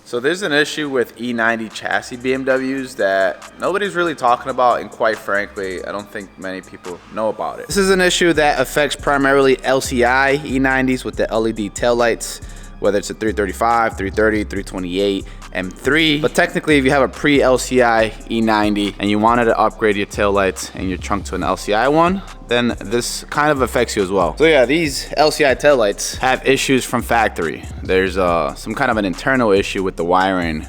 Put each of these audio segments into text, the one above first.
So there's an issue with E90 chassis BMWs that nobody's really talking about, and quite frankly, I don't think many people know about it. This is an issue that affects primarily LCI E90s with the LED taillights, whether it's a 335, 330, 328, M3. But technically, if you have a pre-LCI E90 and you wanted to upgrade your taillights and your trunk to an LCI one, then this kind of affects you as well. So yeah, these LCI taillights have issues from factory. There's some kind of an internal issue with the wiring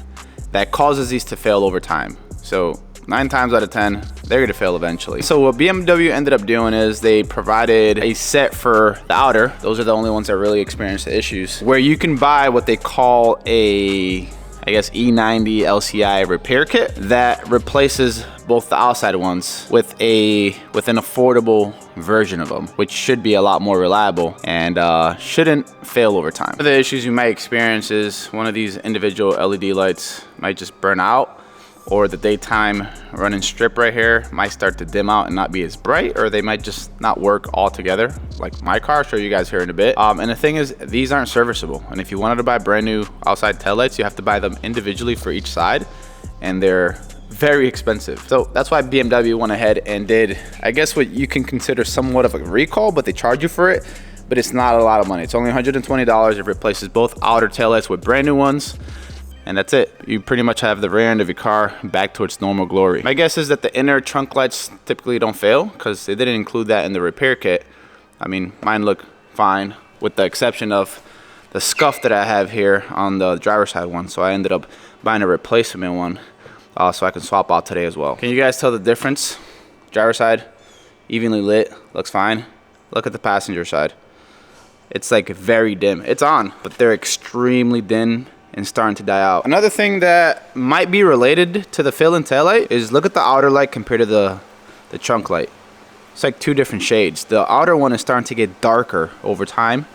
that causes these to fail over time. So 9 times out of 10, they're gonna fail eventually. So what BMW ended up doing is they provided a set for the outer. Those are the only ones that really experience the issues, where you can buy what they call a, I guess, E90 LCI repair kit that replaces both the outside ones with an affordable version of them, which should be a lot more reliable and shouldn't fail over time. One of the issues you might experience is one of these individual LED lights might just burn out, or the daytime running strip right here might start to dim out and not be as bright, or they might just not work altogether, like my car. I'll show you guys here in a bit. And the thing is, these aren't serviceable. And if you wanted to buy brand new outside taillights, you have to buy them individually for each side, and they're very expensive. So that's why BMW went ahead and did, I guess, what you can consider somewhat of a recall, but they charge you for it, but it's not a lot of money. It's only $120. It replaces both outer taillights with brand new ones. And that's it. You pretty much have the rear end of your car back to its normal glory. My guess is that the inner trunk lights typically don't fail because they didn't include that in the repair kit. I mean, mine look fine with the exception of the scuff that I have here on the driver's side one. So I ended up buying a replacement one so I can swap out today as well. Can you guys tell the difference? Driver's side, evenly lit, looks fine. Look at the passenger side. It's like very dim. It's on, but they're extremely dim and starting to die out. Another thing that might be related to the fill-in taillight is look at the outer light compared to the trunk light. It's like 2 different shades. The outer one is starting to get darker over time.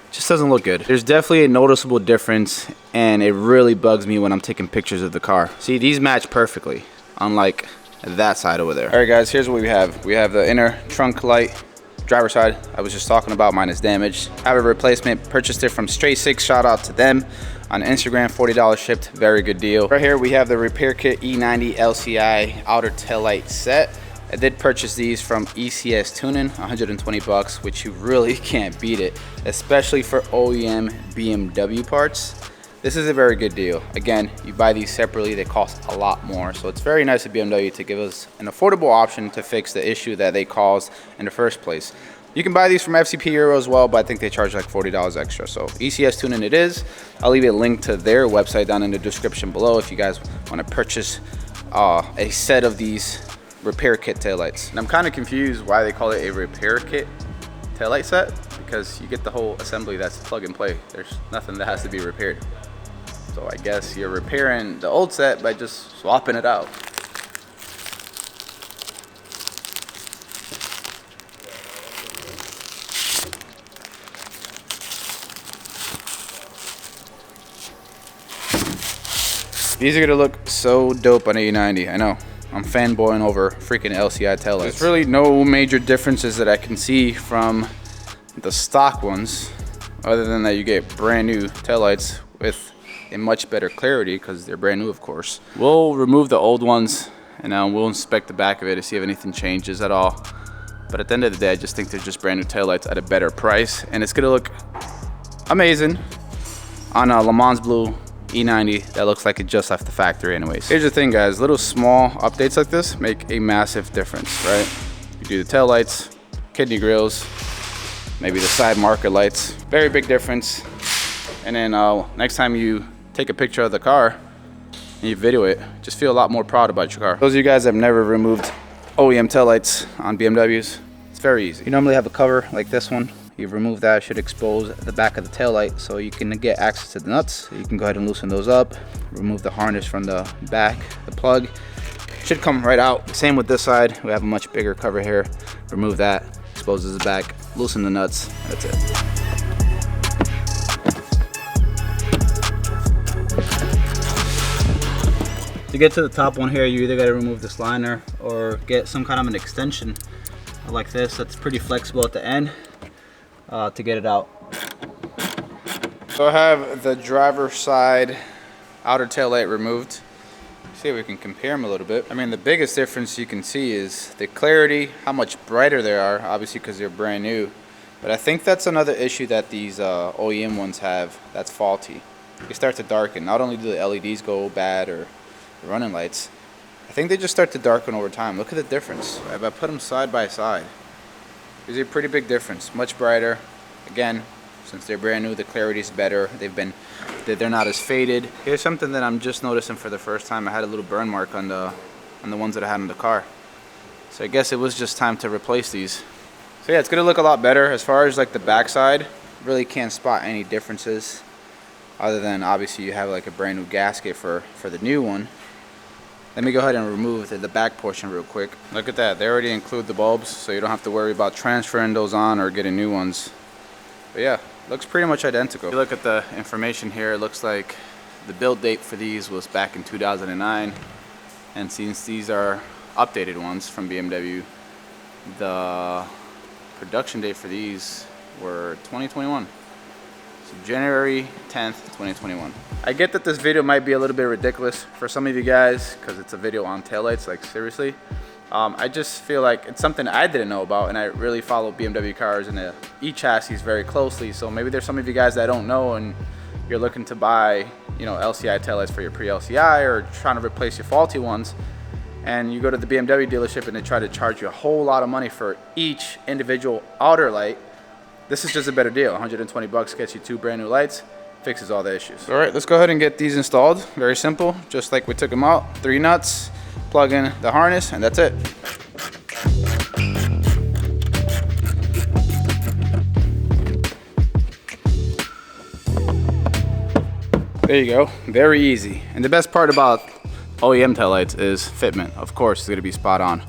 It just doesn't look good. There's definitely a noticeable difference, and it really bugs me when I'm taking pictures of the car. See, these match perfectly, unlike that side over there. All right guys, here's what we have. We have the inner trunk light, driver side I was just talking about. Mine is damaged. I have a replacement, purchased it from Straight Six, shout out to them. On Instagram, $40 shipped, very good deal. Right here we have the repair kit E90 LCI outer taillight set. I did purchase these from ECS Tuning, 120 bucks, which you really can't beat it, especially for OEM BMW parts. This is a very good deal. Again, you buy these separately, they cost a lot more. So it's very nice of BMW to give us an affordable option to fix the issue that they caused in the first place. You can buy these from FCP Euro as well, but I think they charge like $40 extra. So ECS Tuning it is. I'll leave a link to their website down in the description below if you guys want to purchase a set of these repair kit taillights. And I'm kind of confused why they call it a repair kit taillight set, because you get the whole assembly that's plug and play. There's nothing that has to be repaired. So I guess you're repairing the old set by just swapping it out. These are gonna look so dope on a E90. I know, I'm fanboying over freaking LCI taillights. There's really no major differences that I can see from the stock ones, other than that you get brand new taillights with a much better clarity because they're brand new, of course. We'll remove the old ones and we'll inspect the back of it to see if anything changes at all. But at the end of the day, I just think they're just brand new taillights at a better price, and it's gonna look amazing on a Le Mans Blue E90 that looks like it just left the factory anyways. Here's the thing guys, little small updates like this make a massive difference, right? You do the tail lights, kidney grills, maybe the side marker lights, very big difference. And then next time you take a picture of the car and you video it, just feel a lot more proud about your car. Those of you guys that have never removed OEM tail lights on BMWs, it's very easy. You normally have a cover like this one. You remove that, it should expose the back of the tail light so you can get access to the nuts. You can go ahead and loosen those up, remove the harness from the back, the plug. Should come right out. Same with this side, we have a much bigger cover here. Remove that, exposes the back, loosen the nuts, that's it. To get to the top one here, you either got to remove this liner or get some kind of an extension like this that's pretty flexible at the end to get it out. So I have the driver's side outer tail light removed. See if we can compare them a little bit. I mean, the biggest difference you can see is the clarity, how much brighter they are, obviously because they're brand new. But I think that's another issue that these OEM ones have that's faulty. They start to darken. Not only do the LEDs go bad or the running lights, I think they just start to darken over time. Look at the difference. If I put them side by side, there's a pretty big difference. Much brighter. Again, since they're brand new, the clarity is better. They're not as faded. Here's something that I'm just noticing for the first time. I had a little burn mark on the ones that I had in the car. So I guess it was just time to replace these. So yeah, it's gonna look a lot better. As far as like the backside, really can't spot any differences, other than obviously you have like a brand new gasket for the new one. Let me go ahead and remove the back portion real quick. Look at that, they already include the bulbs, so you don't have to worry about transferring those on or getting new ones. But yeah, looks pretty much identical. If you look at the information here, it looks like the build date for these was back in 2009. And since these are updated ones from BMW, the production date for these were 2021. So January 10th, 2021. I get that this video might be a little bit ridiculous for some of you guys because it's a video on taillights, like seriously. I just feel like it's something I didn't know about, and I really follow BMW cars and the E-chassis very closely. So maybe there's some of you guys that don't know and you're looking to buy, you know, LCI taillights for your pre-LCI or trying to replace your faulty ones. And you go to the BMW dealership and they try to charge you a whole lot of money for each individual outer light. This is just a better deal. 120 bucks gets you 2 brand new lights, fixes all the issues. All right, let's go ahead and get these installed. Very simple, just like we took them out. 3 nuts. Plug in the harness, and that's it. There you go, very easy. And the best part about OEM taillights is fitment. Of course, it's gonna be spot on.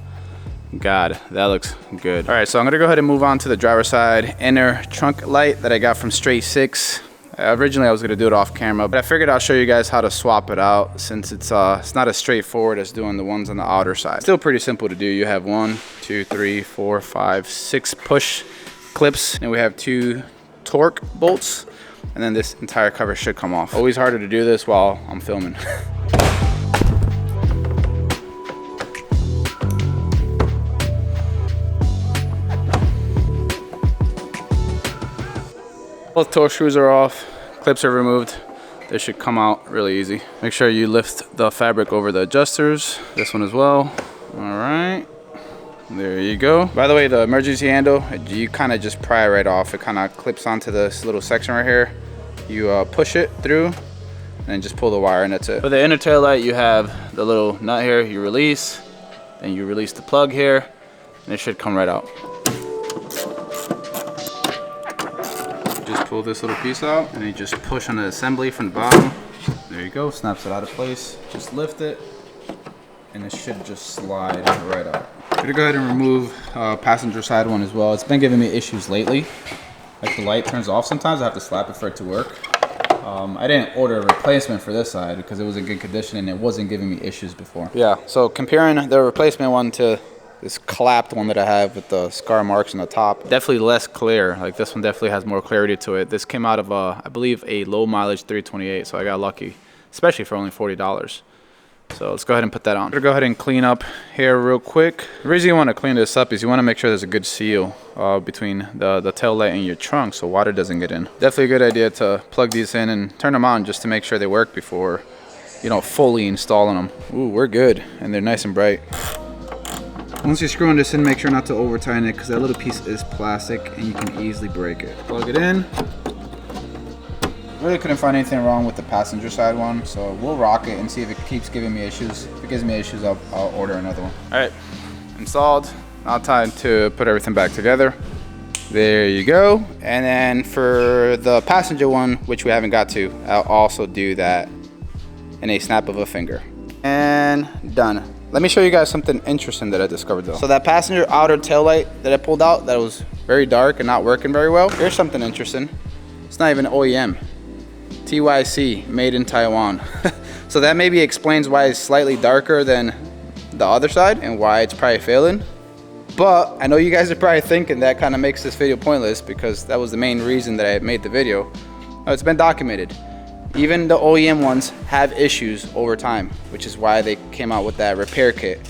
God, that looks good. All right, so I'm gonna go ahead and move on to the driver's side inner trunk light that I got from Straight Six. Originally I was gonna do it off camera, but I figured I'll show you guys how to swap it out since it's not as straightforward as doing the ones on the outer side. Still pretty simple to do. You have 1, 2, 3, 4, 5, 6 push clips, and we have 2 torque bolts, and then this entire cover should come off. Always harder to do this while I'm filming. Both torque screws are off, clips are removed. They should come out really easy. Make sure you lift the fabric over the adjusters. This one as well. All right, there you go. By the way, the emergency handle, you kind of just pry right off. It kind of clips onto this little section right here. You push it through and then just pull the wire and that's it. For the inner tail light, you have the little nut here, you release, then you release the plug here, and it should come right out. Just pull this little piece out and you just push on the assembly from the bottom. There you go, snaps it out of place. Just lift it and it should just slide right out. I'm gonna go ahead and remove passenger side one as well. It's been giving me issues lately. Like the light turns off sometimes, I have to slap it for it to work. I didn't order a replacement for this side because it was in good condition and it wasn't giving me issues before. Yeah, so comparing the replacement one to this clapped one that I have with the scar marks on the top, definitely less clear. Like this one definitely has more clarity to it. This came out of I believe a low mileage 328, so I got lucky, especially for only $40. So let's go ahead and put that on. I'm gonna go ahead and clean up here real quick. The reason you want to clean this up is you want to make sure there's a good seal between the tail light and your trunk so water doesn't get in. Definitely a good idea to plug these in and turn them on just to make sure they work before, you know, fully installing them. Ooh, we're good, and they're nice and bright. Once you're screwing this in, make sure not to over tighten it because that little piece is plastic and you can easily break it. Plug it in. Really couldn't find anything wrong with the passenger side one, so we'll rock it and see if it keeps giving me issues. If it gives me issues, I'll order another one. All right, installed. Now time to put everything back together. There you go. And then for the passenger one, which we haven't got to, I'll also do that in a snap of a finger. And done. Let me show you guys something interesting that I discovered though. So that passenger outer tail light that I pulled out that was very dark and not working very well. Here's something interesting. It's not even OEM. TYC, made in Taiwan. So that maybe explains why it's slightly darker than the other side and why it's probably failing. But I know you guys are probably thinking that kind of makes this video pointless because that was the main reason that I made the video. It's been documented. Even the OEM ones have issues over time, which is why they came out with that repair kit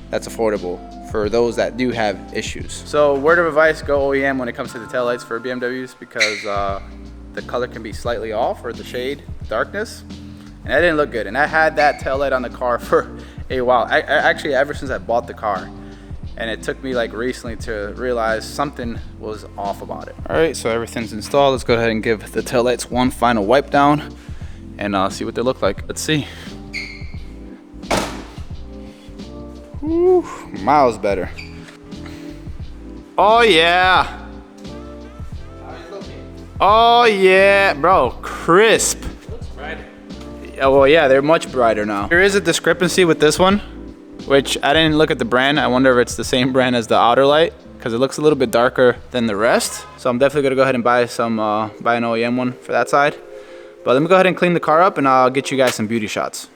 that's affordable for those that do have issues. So word of advice, go OEM when it comes to the taillights for BMWs, because the color can be slightly off, or the shade, darkness, and that didn't look good. And I had that taillight on the car for a while. I actually, ever since I bought the car, and it took me like recently to realize something was off about it. All right, so everything's installed. Let's go ahead and give the taillights one final wipe down and see what they look like. Let's see. Whew, miles better. Oh yeah. Oh yeah, bro, crisp. It looks brighter. Oh well, yeah, they're much brighter now. There is a discrepancy with this one, which I didn't look at the brand. I wonder if it's the same brand as the outer light, because it looks a little bit darker than the rest. So I'm definitely gonna go ahead and buy an OEM one for that side. But let me go ahead and clean the car up and I'll get you guys some beauty shots.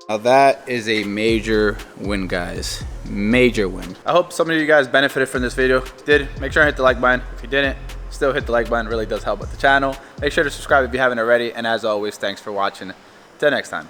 Now that is a major win, guys. Major win. I hope some of you guys benefited from this video. If you did, make sure to hit the like button. If you didn't, still hit the like button. It really does help with the channel. Make sure to subscribe if you haven't already. And as always, thanks for watching. Till next time.